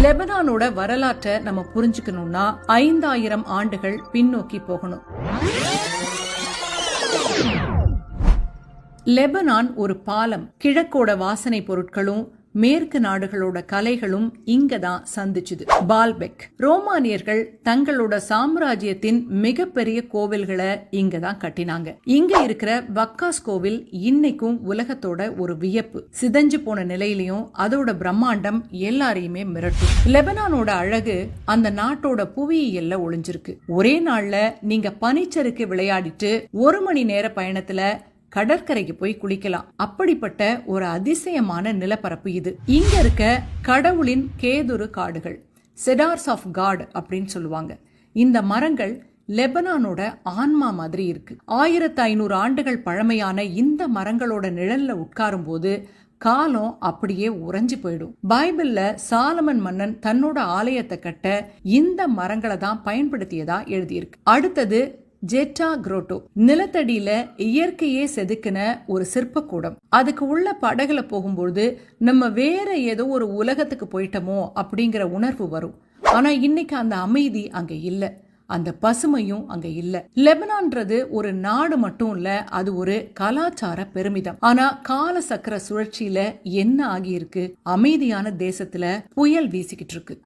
லெபனானோட வரலாற்றை நம்ம புரிஞ்சுக்கணும்னா 5000 ஆண்டுகள் பின்னோக்கி போகணும். லெபனான் ஒரு பாலம். கிழக்கோட வாசனை பொருட்களும் மேற்கு நாடுகளோட கலைகளும் இங்கதான் சந்திச்சுது. பால்பெக் ரோமானியர்கள் தங்களோட சாம்ராஜ்யத்தின் மிகப்பெரிய கோவில்களை இங்கதான் கட்டினாங்க. இங்க இருக்கிற பக்காஸ் கோவில் இன்னைக்கும் உலகத்தோட ஒரு வியப்பு. சிதைஞ்சு போன நிலையிலையும் அதோட பிரம்மாண்டம் எல்லாரையுமே மிரட்டும். லெபனானோட அழகு அந்த நாட்டோட புவியியல்ல ஒளிஞ்சிருக்கு. ஒரே நாள்ல நீங்க பனிச்சறுக்கு விளையாடிட்டு 1 மணி நேர பயணத்துல கடற்கரைக்கு போய் குளிக்கலாம். அப்படிப்பட்ட ஒரு அதிசயமான நிலப்பரப்பு இது. இங்க இருக்க கடவுளின் கேதுரு காடுகள், செடார்ஸ் ஆஃப் காட் அப்படின்னு சொல்லுவாங்க. இந்த மரங்கள் லெபனானோட ஆன்மா மாதிரி இருக்கு. 1500 ஆண்டுகள் பழமையான இந்த மரங்களோட நிழல்ல உட்காரும் போது காலம் அப்படியே உறைஞ்சு போயிடும். பைபிள்ல சாலமன் மன்னன் தன்னோட ஆலயத்தை கட்ட இந்த மரங்களை தான் பயன்படுத்தியதா எழுதியிருக்கு. அடுத்தது ஜெட்டா குரோட்டோ, நிலத்தடியில இயற்கையே செதுக்கின ஒரு சிற்பக்கூடம். அதுக்கு உள்ள படகுல போகும்போது நம்ம வேற ஏதோ ஒரு உலகத்துக்கு போயிட்டோமோ அப்படிங்கிற உணர்வு வரும். ஆனா இன்னைக்கு அந்த அமைதி அங்க இல்ல, அந்த பசுமையும் அங்க இல்ல. லெபனான்றது ஒரு நாடு மட்டும் இல்ல, அது ஒரு கலாச்சார பெருமிதம். ஆனா கால சக்கர சுழற்சியில என்ன ஆகியிருக்கு? அமைதியான தேசத்துல புயல் வீசிக்கிட்டு இருக்கு.